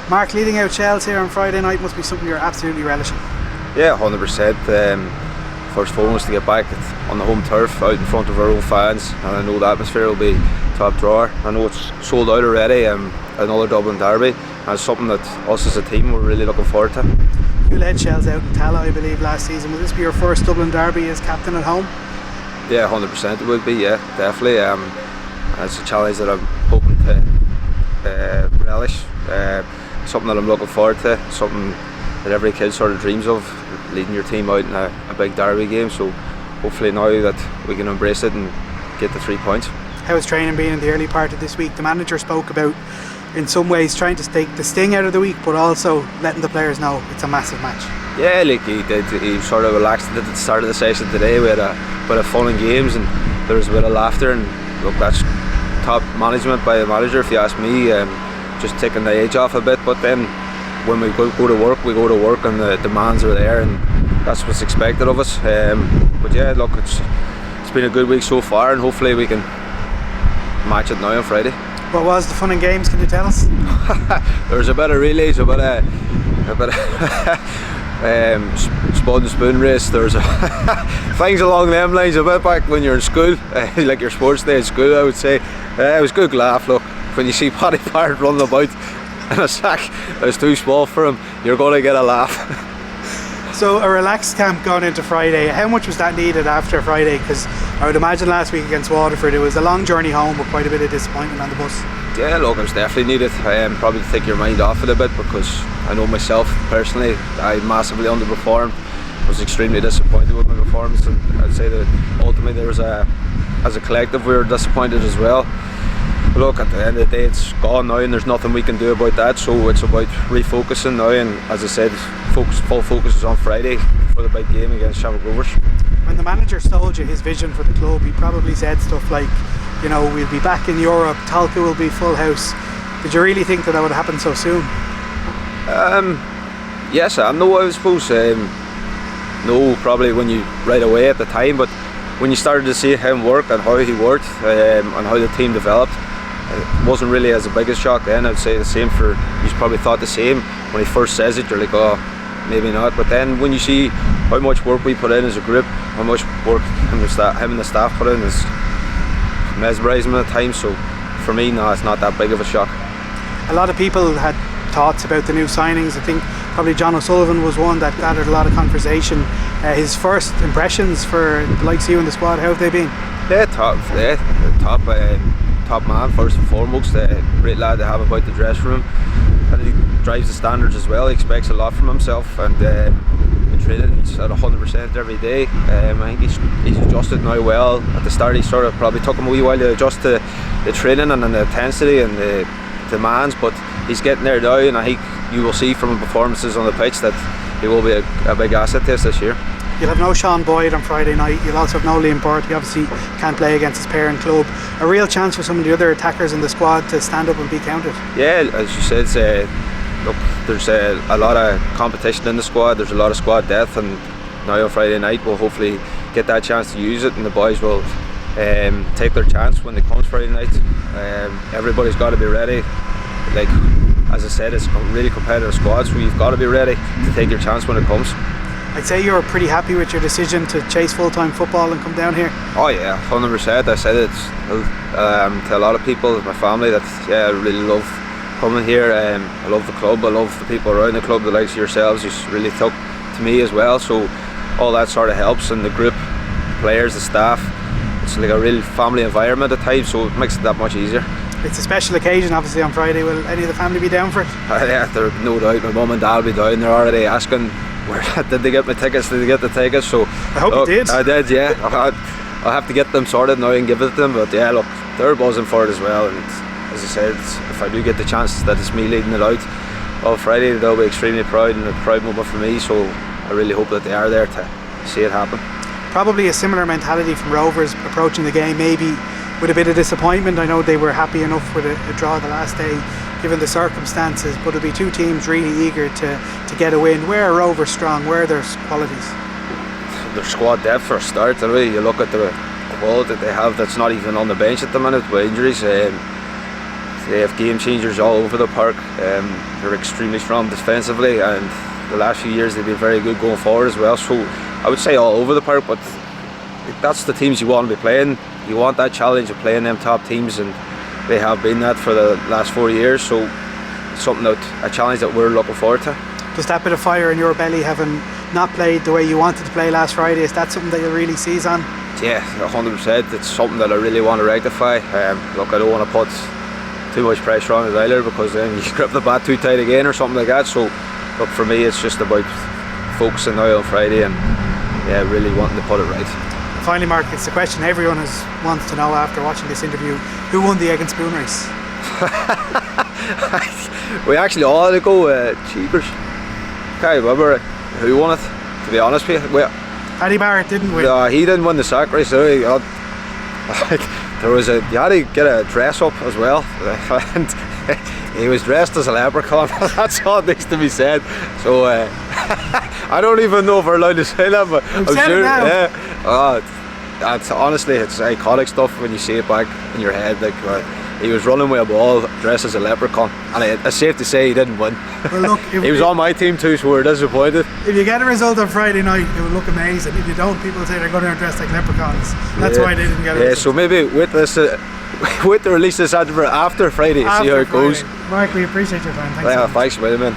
Mark, leading out Shells here on Friday night must be something you're absolutely relishing. Yeah, 100%. First foremost to get back on the home turf out in front of our own fans, and I know the atmosphere will be top drawer. I know it's sold out already, another Dublin derby, and it's something that us as a team we're really looking forward to. You led Shells out in Tala, I believe, last season. Will this be your first Dublin derby as captain at home? Yeah, 100% it would be, yeah, definitely. It's a challenge that I'm hoping to relish, something that I'm looking forward to, something that every kid sort of dreams of, leading your team out in a big derby game. So hopefully now that we can embrace it and get the 3 points. How has training been in the early part of this week? The manager spoke about, in some ways, trying to take the sting out of the week, but also letting the players know it's a massive match. Yeah, like he did. He sort of relaxed at the start of the session today. We had a bit of fun and games, and there was a bit of laughter. And look, that's top management by the manager, if you ask me. Just taking the edge off a bit, but then when we go to work, we go to work, and the demands are there, and that's what's expected of us. But yeah, look, it's been a good week so far, and hopefully we can match it now on Friday. What was the fun and games? Can you tell us? There was a bit of relays, a bit of spud and spoon race. There's things along them lines a bit back when you're in school, like your sports day at school, I would say. It was a good laugh. Look, when you see Paddy Parrott running about in a sack that's too small for him, you're going to get a laugh. So a relaxed camp going into Friday, how much was that needed after Friday? Because I would imagine last week against Waterford it was a long journey home with quite a bit of disappointment on the bus. Yeah, look, it was definitely needed. Probably to take your mind off it a bit, because I know myself personally, I massively underperformed. I was extremely disappointed with my performance, and I'd say that ultimately as a collective we were disappointed as well. But look, at the end of the day it's gone now, and there's nothing we can do about that, so it's about refocusing now, and as I said, full focus is on Friday for the big game against Shamrock Rovers. When the manager told you his vision for the club, he probably said stuff like, you know, we'll be back in Europe, Tolka will be full house. Did you really think that would happen so soon? Yes and no, I suppose. No, probably when you right away at the time, but when you started to see him work and how he worked, and how the team developed, it wasn't really as a biggest shock then. I'd say the same for, he's probably thought the same when he first says it. You're like, oh, maybe not. But then when you see how much work we put in as a group, how much work him and the staff put in, is mesmerising at times. So for me, no, it's not that big of a shock. A lot of people had thoughts about the new signings. I think probably John O'Sullivan was one that gathered a lot of conversation. His first impressions for the likes of you in the squad, how have they been? Yeah, top man first and foremost. Great lad to have about the dressing room, and he drives the standards as well. He expects a lot from himself, and in training he's at 100% every day. I think he's adjusted now well. At the start he sort of probably took him a wee while to adjust to the training and the intensity and the demands, but he's getting there now, and I think you will see from the performances on the pitch that he will be a big asset to us this year. You'll have no Sean Boyd on Friday night. You'll also have no Liam Burt. He obviously can't play against his parent club. A real chance for some of the other attackers in the squad to stand up and be counted. Yeah, as you said, look, there's a lot of competition in the squad. There's a lot of squad depth, and now on Friday night we'll hopefully get that chance to use it, and the boys will take their chance when it comes Friday night. Everybody's got to be ready. Like as I said, it's a really competitive squad, so you've got to be ready to take your chance when it comes. I'd say you're pretty happy with your decision to chase full-time football and come down here. Oh yeah, 100%. I said it to a lot of people, my family, that yeah, I really love coming here. I love the club, I love the people around the club, the likes of yourselves. You really took to me as well, so all that sort of helps, and the group, the players, the staff, it's like a real family environment at times, so it makes it that much easier. It's a special occasion obviously on Friday. Will any of the family be down for it? Yeah, there's no doubt. My mum and dad will be down. They're already asking, where did they get my tickets? Did they get the tickets? So I hope you did. I did, yeah. I'll have to get them sorted now and give it to them. But yeah, look, they're buzzing for it as well. And as I said, if I do get the chance that it's me leading it out on Friday, they'll be extremely proud, and a proud moment for me. So I really hope that they are there to see it happen. Probably a similar mentality from Rovers approaching the game, maybe with a bit of disappointment. I know they were happy enough with a draw the last day given the circumstances, but it'll be two teams really eager to get a win. Where are Rovers strong? Where are their qualities? Their squad depth for a start. Anyway, you look at the quality that they have that's not even on the bench at the minute with injuries. they have game changers all over the park. They're extremely strong defensively, and the last few years they've been very good going forward as well. So I would say all over the park, but that's the teams you want to be playing. You want that challenge of playing them top teams, and they have been that for the last 4 years. So it's something a challenge that we're looking forward to. Does that bit of fire in your belly, having not played the way you wanted to play last Friday, is that something that you'll really seize on? Yeah, 100%. It's something that I really want to rectify. Look, I don't want to put too much pressure on it either, because then you grip the bat too tight again or something like that. So look, for me it's just about focusing now on Friday and really wanting to put it right. Finally, Mark, it's the question everyone wants to know after watching this interview: who won the egg and spoon race? We actually all had to go Cheapers. Can't remember who won it, to be honest with you. Paddy Barrett didn't win. He didn't win the sack race. So you had to get a dress up as well, and he was dressed as a leprechaun. That's all that needs to be said. So I don't even know if we're allowed to say that, but I'm sure. It's honestly, it's iconic stuff when you see it back in your head. Like he was running with a ball dressed as a leprechaun, and it's safe to say he didn't win. Well, look, he was on my team too, so we're disappointed. If you get a result on Friday night, it will look amazing. If you don't, people say they're going to dress like leprechauns. That's why they didn't get it. Yeah, so maybe with this, with the release of this advert after Friday, see how it goes. Mark, we appreciate your time. Thanks. Thanks, man.